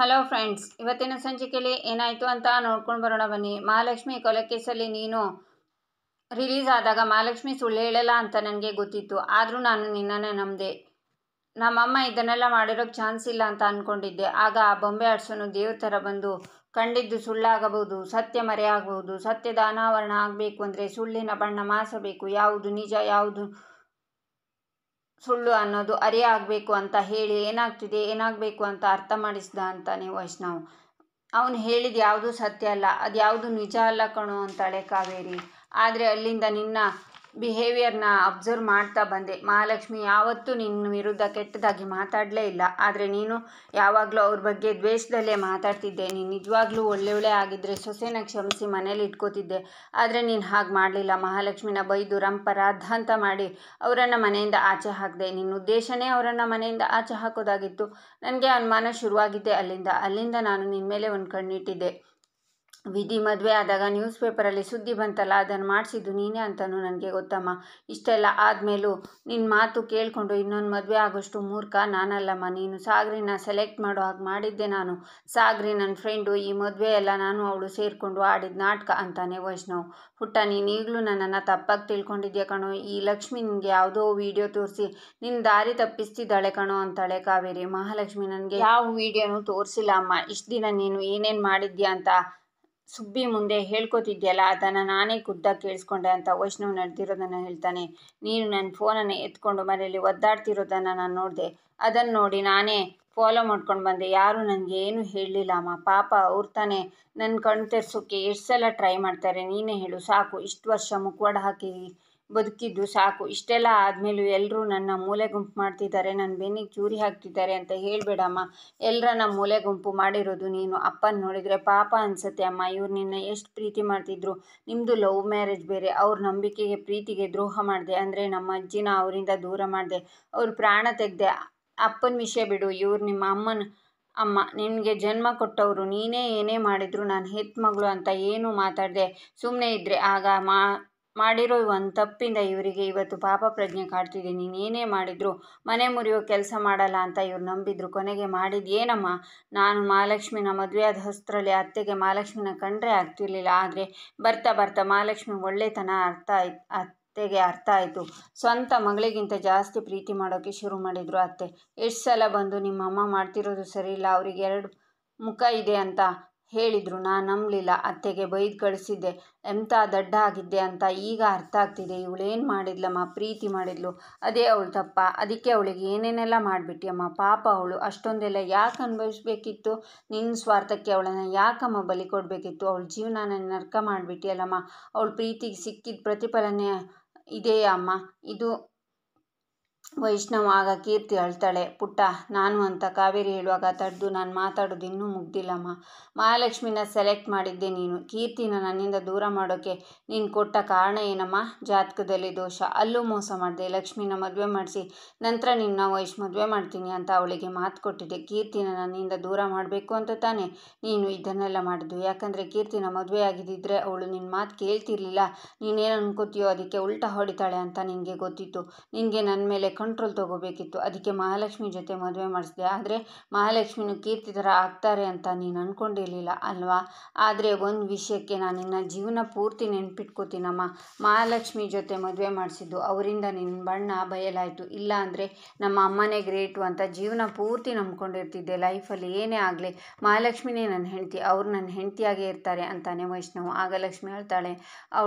Hello friends, ಇವತ್ತಿನ ಸಂಚಿಕೆಯಲ್ಲಿ ಏನಾಯಿತು ಅಂತ ನೋಡ್ಕೊಂಡು ಬರೋಣ ಬನ್ನಿ. ಮಹಾಲಕ್ಷ್ಮಿ ಕೊಲೆ ಕೇಸಲ್ಲಿ ನೀನು ರಿಲೀಸ್ ಆದಾಗ ಮಹಾಲಕ್ಷ್ಮಿ ಸುಳ್ಳು ಹೇಳಲ್ಲ ಅಂತ ನನಗೆ ಗೊತ್ತಿತ್ತು. ಆದರೂ ನಾನು ನಿನ್ನನ್ನೇ ನಂಬಿದೆ. ನಮ್ಮಮ್ಮ ಇದನ್ನೆಲ್ಲ ಮಾಡಿರೋಕ್ಕೆ ಚಾನ್ಸ್ ಇಲ್ಲ ಅಂತ ಅಂದ್ಕೊಂಡಿದ್ದೆ. ಆಗ ಆ ಬೊಂಬೆ ಆಡ್ಸೋನು ದೇವ್ರ ಥರ ಬಂದು ಕಂಡಿದ್ದು ಸುಳ್ಳಾಗಬಹುದು, ಸತ್ಯ ಮರೆಯಾಗಬಹುದು. ಸತ್ಯದ ಅನಾವರಣ ಆಗಬೇಕು ಅಂದರೆ ಸುಳ್ಳಿನ ಬಣ್ಣ ಮಾಸಬೇಕು, ಯಾವುದು ನಿಜ ಯಾವುದು ಸುಳ್ಳು ಅನ್ನೋದು ಅರಿಯಾಗಬೇಕು ಅಂತ ಹೇಳಿ ಏನಾಗಬೇಕು ಅಂತ ಅರ್ಥ ಮಾಡಿಸ್ದ ಅಂತಾನೆ ವೈಷ್ಣವ್. ಅವನು ಹೇಳಿದ ಯಾವುದು ಸತ್ಯ ಅಲ್ಲ, ಅದ್ಯಾವುದು ನಿಜ ಅಲ್ಲ ಕಣೋ ಅಂತಾಳೆ ಕಾವೇರಿ. ಆದರೆ ಅಲ್ಲಿಂದ ನಿನ್ನ ಬಿಹೇವಿಯರ್ನ ಅಬ್ಸರ್ವ್ ಮಾಡ್ತಾ ಬಂದೆ. ಮಹಾಲಕ್ಷ್ಮಿ ಯಾವತ್ತೂ ನಿನ್ನ ವಿರುದ್ಧ ಕೆಟ್ಟದಾಗಿ ಮಾತಾಡಲೇ ಇಲ್ಲ. ಆದರೆ ನೀನು ಯಾವಾಗಲೂ ಅವ್ರ ಬಗ್ಗೆ ದ್ವೇಷದಲ್ಲೇ ಮಾತಾಡ್ತಿದ್ದೆ. ನೀನು ನಿಜವಾಗ್ಲೂ ಒಳ್ಳೆಯವಳೇ ಆಗಿದ್ದರೆ ಸೊಸೆನ ಕ್ಷಮಿಸಿ ಮನೇಲಿ ಇಟ್ಕೋತಿದ್ದೆ. ಆದರೆ ನೀನು ಹಾಗೆ ಮಾಡಲಿಲ್ಲ. ಮಹಾಲಕ್ಷ್ಮಿನ ಬೈದು ರಂಪ ರಾದ್ಧಾಂತ ಮಾಡಿ ಅವರನ್ನು ಮನೆಯಿಂದ ಆಚೆ ಹಾಕಿದೆ. ನಿನ್ನ ಉದ್ದೇಶನೇ ಅವರನ್ನು ಮನೆಯಿಂದ ಆಚೆ ಹಾಕೋದಾಗಿತ್ತು. ನನಗೆ ಅನುಮಾನ ಶುರುವಾಗಿದ್ದೆ ಅಲ್ಲಿಂದ ನಾನು ನಿನ್ನ ಮೇಲೆ ಒಂದು ಕಣ್ಣಿಟ್ಟಿದ್ದೆ. ವಿಧಿ ಮದುವೆ ಆದಾಗ ನ್ಯೂಸ್ ಪೇಪರಲ್ಲಿ ಸುದ್ದಿ ಬಂತಲ್ಲ, ಅದನ್ನು ಮಾಡಿಸಿದ್ದು ನೀನೇ ಅಂತಲೂ ನನಗೆ ಗೊತ್ತಮ್ಮ. ಇಷ್ಟೆಲ್ಲ ಆದಮೇಲೂ ನಿನ್ನ ಮಾತು ಕೇಳಿಕೊಂಡು ಇನ್ನೊಂದು ಮದುವೆ ಆಗೋಷ್ಟು ಮೂರ್ಖ ನಾನಲ್ಲಮ್ಮ. ನೀನು ಸಾಗರಿನ ಸೆಲೆಕ್ಟ್ ಮಾಡೋ ಹಾಗೆ ಮಾಡಿದ್ದೆ ನಾನು. ಸಾಗರಿ ನನ್ನ ಫ್ರೆಂಡು. ಈ ಮದುವೆ ಎಲ್ಲ ನಾನು ಅವಳು ಸೇರಿಕೊಂಡು ಆಡಿದ ನಾಟಕ ಅಂತಾನೆ ವೈಷ್ಣವ್. ಪುಟ್ಟ, ನೀನು ಈಗಲೂ ನನ್ನನ್ನು ತಪ್ಪಾಗಿ ತಿಳ್ಕೊಂಡಿದ್ಯಾ ಕಣೋ. ಈ ಲಕ್ಷ್ಮಿ ನಿನಗೆ ಯಾವುದೋ ವಿಡಿಯೋ ತೋರಿಸಿ ನಿನ್ನ ದಾರಿ ತಪ್ಪಿಸ್ತಿದ್ದಾಳೆ ಕಣೋ ಅಂತಾಳೆ ಕಾವೇರಿ. ಮಹಾಲಕ್ಷ್ಮಿ ನನಗೆ ಯಾವ ವಿಡಿಯೋನೂ ತೋರಿಸಿಲ್ಲ ಅಮ್ಮ. ಇಷ್ಟು ದಿನ ನೀನು ಏನೇನು ಮಾಡಿದ್ಯಾ ಅಂತ ಸುಬ್ಬಿ ಮುಂದೆ ಹೇಳ್ಕೊತಿದ್ಯಲ್ಲ, ಅದನ್ನು ನಾನೇ ಖುದ್ದಾಗಿ ಕೇಳಿಸ್ಕೊಂಡೆ ಅಂತ ವೈಷ್ಣವ್ ನಡೆದಿರೋದನ್ನು ಹೇಳ್ತಾನೆ. ನೀನು ನನ್ನ ಫೋನನ್ನು ಎತ್ಕೊಂಡು ಮನೆಯಲ್ಲಿ ಒದ್ದಾಡ್ತಿರೋದನ್ನು ನಾನು ನೋಡಿದೆ. ಅದನ್ನು ನೋಡಿ ನಾನೇ ಫಾಲೋ ಮಾಡ್ಕೊಂಡು ಬಂದೆ. ಯಾರೂ ನನಗೆ ಏನೂ ಹೇಳಲಿಲ್ಲ ಅಮ್ಮ. ಪಾಪ ಅವ್ರು ತಾನೇ ನನ್ನ ಕಣ್ಣು ತೆರೆಸೋಕ್ಕೆ ಎಷ್ಟು ಸಲ ಟ್ರೈ ಮಾಡ್ತಾರೆ, ನೀನೇ ಹೇಳು. ಸಾಕು, ಇಷ್ಟು ವರ್ಷ ಮುಖವಾಡ ಹಾಕಿ ಬದುಕಿದ್ದು ಸಾಕು. ಇಷ್ಟೆಲ್ಲ ಆದಮೇಲೂ ಎಲ್ಲರೂ ನನ್ನ ಮೂಲೆ ಗುಂಪು ಮಾಡ್ತಿದ್ದಾರೆ, ನನ್ನ ಬೆನ್ನಿಗೆ ಚೂರಿ ಹಾಕ್ತಿದ್ದಾರೆ ಅಂತ ಹೇಳಬೇಡಮ್ಮ. ಎಲ್ಲರನ್ನ ಮೂಲೆ ಗುಂಪು ಮಾಡಿರೋದು ನೀನು. ಅಪ್ಪನ ನೋಡಿದರೆ ಪಾಪ ಅನಿಸುತ್ತೆ ಅಮ್ಮ. ಇವ್ರು ನಿನ್ನ ಎಷ್ಟು ಪ್ರೀತಿ ಮಾಡ್ತಿದ್ರು. ನಿಮ್ಮದು ಲವ್ ಮ್ಯಾರೇಜ್ ಬೇರೆ. ಅವ್ರ ನಂಬಿಕೆಗೆ ಪ್ರೀತಿಗೆ ದ್ರೋಹ ಮಾಡಿದೆ. ಅಂದರೆ ನಮ್ಮ ಅಜ್ಜಿನ ಅವರಿಂದ ದೂರ ಮಾಡಿದೆ, ಅವ್ರ ಪ್ರಾಣ ತೆಗೆದೆ. ಅಪ್ಪನ ವಿಷಯ ಬಿಡು, ಇವ್ರು ನಿಮ್ಮ ಅಮ್ಮ ನಿನಗೆ ಜನ್ಮ ಕೊಟ್ಟವರು. ನೀನೇ ಏನೇ ಮಾಡಿದ್ರು ನಾನು ಹೆತ್ತ ಮಗಳು ಅಂತ ಏನೂ ಮಾತಾಡದೆ ಸುಮ್ಮನೆ ಇದ್ದರೆ ಆಗ ಮಾಡಿರೋ ಒಂದು ತಪ್ಪಿಂದ ಇವರಿಗೆ ಇವತ್ತು ಪಾಪ ಪ್ರಜ್ಞೆ ಕಾಡ್ತಿದೆ. ನೀನು ಏನೇ ಮಾಡಿದ್ರು ಮನೆ ಮುರಿಯೋ ಕೆಲಸ ಮಾಡಲ್ಲ ಅಂತ ಇವ್ರು ನಂಬಿದ್ರು. ಕೊನೆಗೆ ಮಾಡಿದ್ದು ಏನಮ್ಮ? ನಾನು ಮಹಾಲಕ್ಷ್ಮಿನ ಮದುವೆಯಾದ ಹೊಸರಲ್ಲಿ ಅತ್ತೆಗೆ ಮಹಾಲಕ್ಷ್ಮಿನ ಕಂಡ್ರೆ ಆಗ್ತಿರ್ಲಿಲ್ಲ. ಆದರೆ ಬರ್ತಾ ಬರ್ತಾ ಮಹಾಲಕ್ಷ್ಮಿ ಒಳ್ಳೆತನ ಅತ್ತೆಗೆ ಅರ್ಥ ಆಯಿತು. ಸ್ವಂತ ಮಗಳಿಗಿಂತ ಜಾಸ್ತಿ ಪ್ರೀತಿ ಮಾಡೋಕ್ಕೆ ಶುರು ಮಾಡಿದ್ರು ಅತ್ತೆ. ಎಷ್ಟು ಸಲ ಬಂದು ನಿಮ್ಮಮ್ಮ ಮಾಡ್ತಿರೋದು ಸರಿಯಿಲ್ಲ, ಅವ್ರಿಗೆ 2 ಮುಖ ಇದೆ ಅಂತ ಹೇಳಿದ್ರು. ನಾನು ನಂಬಲಿಲ್ಲ. ಅತ್ತೆಗೆ ಬೈದು ಕಳಿಸಿದ್ದೆ. ಎಂಥ ದಡ್ಡ ಆಗಿದ್ದೆ ಅಂತ ಈಗ ಅರ್ಥ ಆಗ್ತಿದೆ. ಇವಳೇನು ಮಾಡಿದ್ಲಮ್ಮ? ಪ್ರೀತಿ ಮಾಡಿದ್ಲು, ಅದೇ ಅವಳು ತಪ್ಪ? ಅದಕ್ಕೆ ಅವಳಿಗೆ ಏನೇನೆಲ್ಲ ಮಾಡಿಬಿಟ್ಟಿಯಮ್ಮ. ಪಾಪ ಅವಳು ಅಷ್ಟೊಂದೆಲ್ಲ ಯಾಕೆ ಅನುಭವಿಸ್ಬೇಕಿತ್ತು? ನಿನ್ನ ಸ್ವಾರ್ಥಕ್ಕೆ ಅವಳನ್ನು ಯಾಕಮ್ಮ ಬಲಿ ಕೊಡಬೇಕಿತ್ತು? ಅವಳ ಜೀವನನ ನರ್ಕ ಮಾಡಿಬಿಟ್ಟಿಯಲ್ಲಮ್ಮ. ಅವಳ ಪ್ರೀತಿಗೆ ಸಿಕ್ಕಿದ ಪ್ರತಿಫಲನೇ ಇದೆಯಾ ಅಮ್ಮ ಇದು? ವೈಷ್ಣವ್. ಆಗ ಕೀರ್ತಿ ಅಳ್ತಾಳೆ. ಪುಟ್ಟ, ನಾನು ಅಂತ ಕಾವೇರಿ ಹೇಳುವಾಗ ತಡೆದು ನಾನು ಮಾತಾಡೋದು ಇನ್ನೂ ಮುಗ್ದಿಲ್ಲಮ್ಮ. ಮಹಾಲಕ್ಷ್ಮಿನ ಸೆಲೆಕ್ಟ್ ಮಾಡಿದ್ದೆ ನೀನು. ಕೀರ್ತಿನ ನನ್ನಿಂದ ದೂರ ಮಾಡೋಕ್ಕೆ ನೀನು ಕೊಟ್ಟ ಕಾರಣ ಏನಮ್ಮ? ಜಾತಕದಲ್ಲಿ ದೋಷ, ಅಲ್ಲೂ ಮೋಸ ಮಾಡಿದೆ. ಲಕ್ಷ್ಮಿನ ಮದುವೆ ಮಾಡಿಸಿ ನಂತರ ನಿನ್ನ ಮದುವೆ ಮಾಡ್ತೀನಿ ಅಂತ ಅವಳಿಗೆ ಮಾತು ಕೊಟ್ಟಿದ್ದೆ. ಕೀರ್ತಿನ ನನ್ನಿಂದ ದೂರ ಮಾಡಬೇಕು ಅಂತ ತಾನೇ ನೀನು ಇದನ್ನೆಲ್ಲ ಮಾಡಿದ್ದು? ಯಾಕಂದರೆ ಕೀರ್ತಿನ ಮದುವೆ ಆಗಿದ್ದಿದ್ರೆ ಅವಳು ನಿನ್ನ ಮಾತು ಕೇಳ್ತಿರ್ಲಿಲ್ಲ. ನೀನೇನು ಅನ್ಕೋತೀಯೋ ಅದಕ್ಕೆ ಉಲ್ಟಾ ಹೊಡಿತಾಳೆ ಅಂತ ನಿನಗೆ ಗೊತ್ತಿತ್ತು. ನಿನಗೆ ನನ್ನ ಮೇಲೆ ಕಂಟ್ರೋಲ್ ತಗೋಬೇಕಿತ್ತು. ಅದಕ್ಕೆ ಮಹಾಲಕ್ಷ್ಮಿ ಜೊತೆ ಮದುವೆ ಮಾಡಿಸಿದೆ. ಆದರೆ ಮಹಾಲಕ್ಷ್ಮಿನೂ ಕೀರ್ತಿ ಥರ ಆಗ್ತಾರೆ ಅಂತ ನೀನು ಅಂದ್ಕೊಂಡಿರಲಿಲ್ಲ ಅಲ್ವಾ? ಆದರೆ ಒಂದು ವಿಷಯಕ್ಕೆ ನಾನು ನಿನ್ನ ಜೀವನ ಪೂರ್ತಿ ನೆನ್ಪಿಟ್ಕೋತೀನಮ್ಮ. ಮಹಾಲಕ್ಷ್ಮಿ ಜೊತೆ ಮದುವೆ ಮಾಡಿಸಿದ್ದು ಅವರಿಂದ ನಿನ್ನ ಬಣ್ಣ ಬಯಲಾಯಿತು. ಇಲ್ಲ ಅಂದರೆ ನಮ್ಮ ಅಮ್ಮನೇ ಗ್ರೇಟು ಅಂತ ಜೀವನ ಪೂರ್ತಿ ನಂಬ್ಕೊಂಡಿರ್ತಿದ್ದೆ. ಲೈಫಲ್ಲಿ ಏನೇ ಆಗಲಿ ಮಹಾಲಕ್ಷ್ಮಿನೇ ನನ್ನ ಹೆಂಡತಿ, ಅವ್ರು ನನ್ನ ಹೆಂಡತಿಯಾಗೇ ಇರ್ತಾರೆ ಅಂತಾನೆ ವೈಷ್ಣವ್. ಆಗ ಲಕ್ಷ್ಮಿ ಹೇಳ್ತಾಳೆ.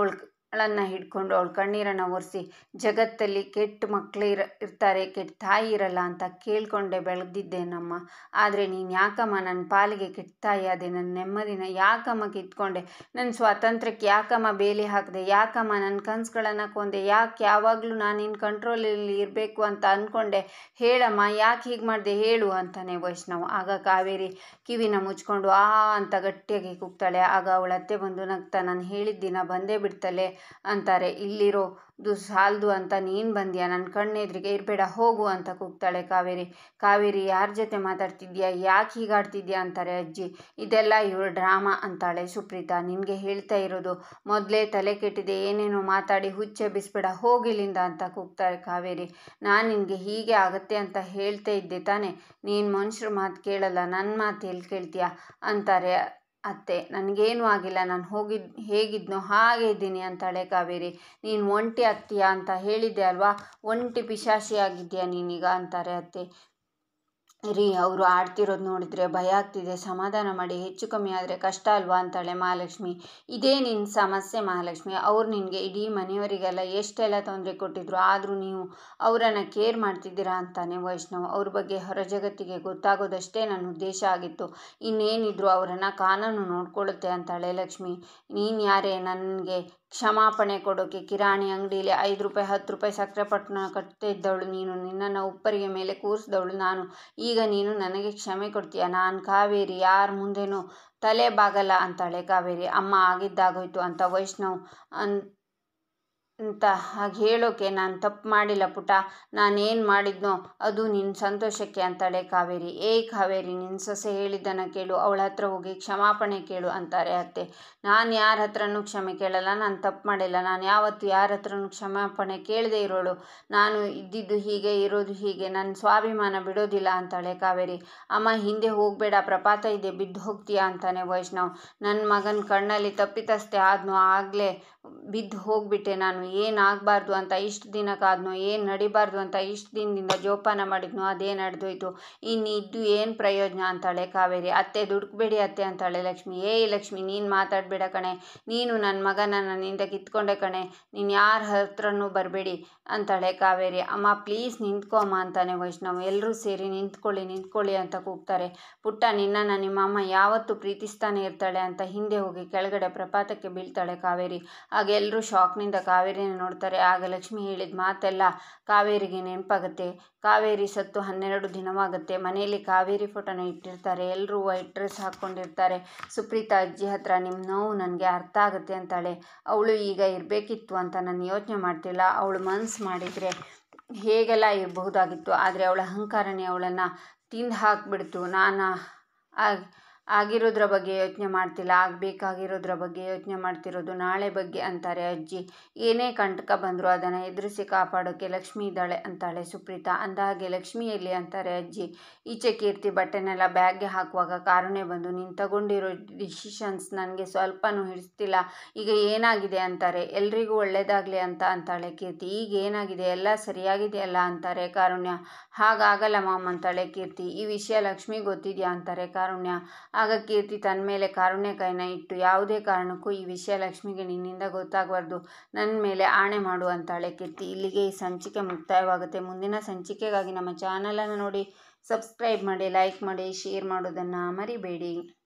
ಅವಳನ್ನು ಹಿಡ್ಕೊಂಡು ಅವಳ ಕಣ್ಣೀರನ್ನು ಒರೆಸಿ, ಜಗತ್ತಲ್ಲಿ ಕೆಟ್ಟ ಮಕ್ಕಳು ಇರ್ತಾರೆ, ಕೆಟ್ಟ ತಾಯಿ ಇರಲ್ಲ ಅಂತ ಕೇಳ್ಕೊಂಡೆ ಬೆಳೆದಿದ್ದೇನಮ್ಮ. ಆದರೆ ನೀನು ಯಾಕಮ್ಮ ನನ್ನ ಪಾಲಿಗೆ ಕೆಟ್ಟ ತಾಯಿ ಆದೆ? ನನ್ನ ನೆಮ್ಮದಿನ ಯಾಕಮ್ಮ ಕಿತ್ಕೊಂಡೆ? ನನ್ನ ಸ್ವಾತಂತ್ರ್ಯಕ್ಕೆ ಯಾಕಮ್ಮ ಬೇಲಿ ಹಾಕಿದೆ? ಯಾಕಮ್ಮ ನನ್ನ ಕನಸುಗಳನ್ನು ಕೊಂದೆ? ಯಾಕೆ ಯಾವಾಗಲೂ ನಾನು ನಿನ್ನ ಕಂಟ್ರೋಲಲ್ಲಿ ಇರಬೇಕು ಅಂತ ಅಂದ್ಕೊಂಡೆ? ಹೇಳಮ್ಮ, ಯಾಕೆ ಹೀಗೆ ಮಾಡಿದೆ ಹೇಳು ಅಂತಾನೆ ವೈಷ್ಣವ್. ಆಗ ಕಾವೇರಿ ಕಿವಿನ ಮುಚ್ಕೊಂಡು ಆ ಅಂತ ಗಟ್ಟಿಯಾಗಿ ಕೂಗ್ತಾಳೆ. ಆಗ ಅವಳ ಅತ್ತೆ ಬಂದು ನಗ್ತಾ, ನಾನು ಹೇಳಿದ ದಿನ ಬಂದೇ ಬಿಡ್ತಲೇ ಅಂತಾರೆ. ಇಲ್ಲಿರೋ ಸಾಲದು ಅಂತ ನೀನು ಬಂದ್ಯಾ, ನನ್ನ ಕಣ್ಣೆದ್ರಿಗೆ ಇರಬೇಡ ಹೋಗು ಅಂತ ಕೂಗ್ತಾಳೆ ಕಾವೇರಿ. ಕಾವೇರಿ ಯಾರ ಜೊತೆ ಮಾತಾಡ್ತಿದ್ಯಾ, ಯಾಕೆ ಹೀಗಾಡ್ತಿದ್ಯಾ ಅಂತಾರೆ ಅಜ್ಜಿ. ಇದೆಲ್ಲ ಇವಳು ಡ್ರಾಮಾ ಅಂತಾಳೆ ಸುಪ್ರೀತಾ. ನಿನಗೆ ಹೇಳ್ತಾ ಇರೋದು, ಮೊದಲೇ ತಲೆ ಕೆಟ್ಟಿದೆ, ಏನೇನೋ ಮಾತಾಡಿ ಹುಚ್ಚೆಬ್ಬಿಸ್ಬೇಡ ಹೋಗಿಲ್ಲಿಂದ ಅಂತ ಕೂಗ್ತಾರೆ ಕಾವೇರಿ. ನಾನು ನಿನಗೆ ಹೀಗೆ ಆಗತ್ತೆ ಅಂತ ಹೇಳ್ತಾ ಇದ್ದೆ ತಾನೆ, ನೀನು ಮನುಷ್ಯರ ಮಾತು ಕೇಳಲ್ಲ, ನನ್ನ ಮಾತು ಎಲ್ಲಿ ಕೇಳ್ತೀಯ ಅಂತಾರೆ ಅತ್ತೆ. ನನಗೇನೂ ಆಗಿಲ್ಲ, ನಾನು ಹೇಗಿದ್ನೋ ಹಾಗೆ ಇದ್ದೀನಿ ಅಂತಾಳೆ ಕಾವೇರಿ. ನೀನು ಒಂಟಿ ಆಗ್ತೀಯಾ ಅಂತ ಹೇಳಿದ್ದೆ ಅಲ್ವಾ, ಒಂಟಿ ಪಿಶಾಚಿ ಆಗಿದ್ಯಾ ನೀನೀಗ ಅಂತಾರೆ ಅತ್ತೆ. ರೀ, ಅವರು ಆಡ್ತಿರೋದು ನೋಡಿದ್ರೆ ಭಯ ಆಗ್ತಿದೆ, ಸಮಾಧಾನ ಮಾಡಿ, ಹೆಚ್ಚು ಕಮ್ಮಿ ಆದರೆ ಕಷ್ಟ ಅಲ್ವಾ ಅಂತಾಳೆ ಮಹಾಲಕ್ಷ್ಮಿ. ಇದೇ ನಿನ್ನ ಸಮಸ್ಯೆ ಮಹಾಲಕ್ಷ್ಮಿ, ಅವ್ರು ನಿನಗೆ ಇಡೀ ಮನೆಯವರಿಗೆಲ್ಲ ಎಷ್ಟೆಲ್ಲ ತೊಂದರೆ ಕೊಟ್ಟಿದ್ರು, ಆದರೂ ನೀವು ಅವರನ್ನು ಕೇರ್ ಮಾಡ್ತಿದ್ದೀರಾ ಅಂತಾನೆ ವೈಷ್ಣವ್. ಅವ್ರ ಬಗ್ಗೆ ಹೊರ ಜಗತ್ತಿಗೆ ಗೊತ್ತಾಗೋದಷ್ಟೇ ನನ್ನ ಉದ್ದೇಶ ಆಗಿತ್ತು, ಇನ್ನೇನಿದ್ರು ಅವರನ್ನು ಕಾನೂನು ನೋಡ್ಕೊಳ್ಳುತ್ತೆ ಅಂತಾಳೆ ಲಕ್ಷ್ಮಿ. ನೀನು ಯಾರೇ ನನಗೆ ಕ್ಷಮಾಪಣೆ ಕೊಡೋಕೆ? ಕಿರಾಣಿ ಅಂಗಡಿಲಿ 5 ರೂಪಾಯಿ 10 ರೂಪಾಯಿ ಸಕ್ಕರೆ ಪಟ್ಟಣ ಕಟ್ತಿದ್ದವಳು ನೀನು, ನಿನ್ನನ್ನು ಉಪ್ಪರಿಗೆ ಮೇಲೆ ಕೂರಿಸಿದವಳು ನಾನು, ಈಗ ನೀನು ನನಗೆ ಕ್ಷಮೆ ಕೊಡ್ತೀಯ? ನಾನು ಕಾವೇರಿ ಯಾರ ಮುಂದೆನೂ ತಲೆ ಬಾಗಲ್ಲ ಅಂತಾಳೆ ಕಾವೇರಿ. ಅಮ್ಮ ಆಗಿದ್ದಾಗೋಯ್ತು ಅಂತ ವೈಷ್ಣವ್ ಅಂತ ಹಾಗೆ ಹೇಳೋಕೆ ನಾನು ತಪ್ಪು ಮಾಡಿಲ್ಲ ಪುಟ್ಟ, ನಾನೇನು ಮಾಡಿದ್ನೋ ಅದು ನಿನ್ನ ಸಂತೋಷಕ್ಕೆ ಅಂತಾಳೆ ಕಾವೇರಿ. ಕಾವೇರಿ, ನಿನ್ನ ಸೊಸೆ ಹೇಳಿದ್ದನ್ನು ಕೇಳು, ಅವಳ ಹತ್ರ ಹೋಗಿ ಕ್ಷಮಾಪಣೆ ಕೇಳು ಅಂತಾರೆ ಅತ್ತೆ. ನಾನು ಯಾರ ಹತ್ರನೂ ಕ್ಷಮೆ ಕೇಳಲ್ಲ, ನಾನು ತಪ್ಪು ಮಾಡಿಲ್ಲ, ನಾನು ಯಾವತ್ತೂ ಯಾರ ಹತ್ರನೂ ಕ್ಷಮಾಪಣೆ ಕೇಳದೆ ಇರೋಳು, ನಾನು ಇದ್ದಿದ್ದು ಹೀಗೆ ಇರೋದು ಹೀಗೆ, ನನ್ನ ಸ್ವಾಭಿಮಾನ ಬಿಡೋದಿಲ್ಲ ಅಂತಾಳೆ ಕಾವೇರಿ. ಅಮ್ಮ ಹಿಂದೆ ಹೋಗಬೇಡ, ಪ್ರಪಾತ ಇದೆ, ಬಿದ್ದು ಹೋಗ್ತೀಯಾ ಅಂತಾನೆ ವೈಷ್ಣವ್. ನನ್ನ ಮಗನ ಕಣ್ಣಲ್ಲಿ ತಪ್ಪಿತಸ್ಥೆ ಆದ್ನೋ ಆಗಲೇ ಬಿದ್ದು ಹೋಗ್ಬಿಟ್ಟೆ ನಾನು, ಏನಾಗಬಾರ್ದು ಅಂತ ಇಷ್ಟು ದಿನಕ್ಕಾದ್ನೋ, ಏನು ನಡಿಬಾರ್ದು ಅಂತ ಇಷ್ಟು ದಿನದಿಂದ ಜೋಪಾನ ಮಾಡಿದ್ನೋ ಅದೇ ನಡೆದೋಯ್ತು, ಇನ್ನಿದ್ದು ಏನು ಪ್ರಯೋಜನ ಅಂತಾಳೆ ಕಾವೇರಿ. ಅತ್ತೆ ದುಡುಕ್ಬೇಡಿ ಅತ್ತೆ ಅಂತಾಳೆ ಲಕ್ಷ್ಮಿ. ಲಕ್ಷ್ಮಿ, ನೀನು ಮಾತಾಡಬೇಡ ಕಣೆ, ನೀನು ನನ್ನ ಮಗನ ನನ್ನಿಂದ ಕಿತ್ಕೊಂಡೆ ಕಣೆ, ನೀನು ಯಾರ ಹತ್ರನೂ ಬರಬೇಡಿ ಅಂತಾಳೆ ಕಾವೇರಿ. ಅಮ್ಮ ಪ್ಲೀಸ್ ನಿಂತ್ಕೋ ಅಮ್ಮ ಅಂತಾನೆ ವೈಷ್ಣವ್. ಎಲ್ಲರೂ ಸೇರಿ ನಿಂತ್ಕೊಳ್ಳಿ ಅಂತ ಕೂಗ್ತಾರೆ. ಪುಟ್ಟ, ನಿನ್ನನ್ನು ನಿಮ್ಮಮ್ಮ ಯಾವತ್ತೂ ಪ್ರೀತಿಸ್ತಾನೆ ಇರ್ತಾಳೆ ಅಂತ ಹಿಂದೆ ಹೋಗಿ ಕೆಳಗಡೆ ಪ್ರಪಾತಕ್ಕೆ ಬೀಳ್ತಾಳೆ ಕಾವೇರಿ. ಆಗ ಎಲ್ಲರೂ ಶಾಕ್ನಿಂದ ಕಾವೇರಿನ ನೋಡ್ತಾರೆ. ಆಗ ಲಕ್ಷ್ಮಿ ಹೇಳಿದ ಮಾತೆಲ್ಲ ಕಾವೇರಿಗೆ ನೆನಪಾಗುತ್ತೆ. ಕಾವೇರಿ ಸತ್ತು 12 ದಿನವಾಗುತ್ತೆ. ಮನೆಯಲ್ಲಿ ಕಾವೇರಿ ಫೋಟೋನ ಇಟ್ಟಿರ್ತಾರೆ, ಎಲ್ಲರೂ ವೈಟ್ ಡ್ರೆಸ್ ಹಾಕ್ಕೊಂಡಿರ್ತಾರೆ. ಸುಪ್ರೀತಾ ಅಜ್ಜಿ ಹತ್ರ ನಿಮ್ಮ ನೋವು ನನಗೆ ಅರ್ಥ ಆಗುತ್ತೆ ಅಂತಾಳೆ. ಅವಳು ಈಗ ಇರಬೇಕಿತ್ತು ಅಂತ ನಾನು ಯೋಚನೆ ಮಾಡ್ತಿಲ್ಲ, ಅವಳು ಮನಸ್ಸು ಮಾಡಿದರೆ ಹೇಗೆಲ್ಲ ಇರಬಹುದಾಗಿತ್ತು, ಆದರೆ ಅವಳ ಅಹಂಕಾರನೇ ಅವಳನ್ನು ತಿಂದು ಹಾಕಿಬಿಡ್ತು. ನಾನು ಆಗಿರೋದ್ರ ಬಗ್ಗೆ ಯೋಚನೆ ಮಾಡ್ತಿಲ್ಲ, ಆಗಬೇಕಾಗಿರೋದ್ರ ಬಗ್ಗೆ ಯೋಚನೆ ಮಾಡ್ತಿರೋದು, ನಾಳೆ ಬಗ್ಗೆ ಅಂತಾರೆ ಅಜ್ಜಿ. ಏನೇ ಕಂಟಕ ಬಂದರೂ ಅದನ್ನು ಎದುರಿಸಿ ಕಾಪಾಡೋಕ್ಕೆ ಲಕ್ಷ್ಮಿ ಇದ್ದಾಳೆ ಅಂತಾಳೆ ಸುಪ್ರೀತಾ. ಅಂದಹಾಗೆ ಲಕ್ಷ್ಮಿ ಎಲ್ಲಿ ಅಂತಾರೆ ಅಜ್ಜಿ. ಈಚೆ ಕೀರ್ತಿ ಬಟ್ಟೆನೆಲ್ಲ ಬ್ಯಾಗ್ಗೆ ಹಾಕುವಾಗ ಕಾರುಣ್ಯ ಬಂದು, ನೀನು ತಗೊಂಡಿರೋ ಡಿಸಿಷನ್ಸ್ ನನಗೆ ಸ್ವಲ್ಪನೂ ಹಿಡಿಸ್ತಿಲ್ಲ, ಈಗ ಏನಾಗಿದೆ ಅಂತಾರೆ. ಎಲ್ರಿಗೂ ಒಳ್ಳೇದಾಗಲಿ ಅಂತಾಳೆ ಕೀರ್ತಿ. ಈಗ ಏನಾಗಿದೆ, ಎಲ್ಲ ಸರಿಯಾಗಿದೆಯಲ್ಲ ಅಂತಾರೆ ಕಾರುಣ್ಯ. ಹಾಗಾಗಲ್ಲ ಮಾಮ್ ಅಂತಾಳೆ ಕೀರ್ತಿ. ಈ ವಿಷಯ ಲಕ್ಷ್ಮಿ ಗೊತ್ತಿದೆಯಾ ಅಂತಾರೆ ಕಾರುಣ್ಯ. ಆಗ ಕೀರ್ತಿ ತನ್ನ ಮೇಲೆ ಕಾರುಣ್ಯ ಕೈನ ಇಟ್ಟು, ಯಾವುದೇ ಕಾರಣಕ್ಕೂ ಈ ವಿಷಯ ಲಕ್ಷ್ಮಿಗೆ ನಿನ್ನಿಂದ ಗೊತ್ತಾಗಬಾರ್ದು, ನನ್ನ ಮೇಲೆ ಆಣೆ ಮಾಡು ಅಂತಾಳೆ ಕೀರ್ತಿ. ಇಲ್ಲಿಗೆ ಈ ಸಂಚಿಕೆ ಮುಕ್ತಾಯವಾಗುತ್ತೆ. ಮುಂದಿನ ಸಂಚಿಕೆಗಾಗಿ ನಮ್ಮ ಚಾನಲನ್ನು ನೋಡಿ, ಸಬ್ಸ್ಕ್ರೈಬ್ ಮಾಡಿ, ಲೈಕ್ ಮಾಡಿ, ಶೇರ್ ಮಾಡೋದನ್ನು ಮರಿಬೇಡಿ.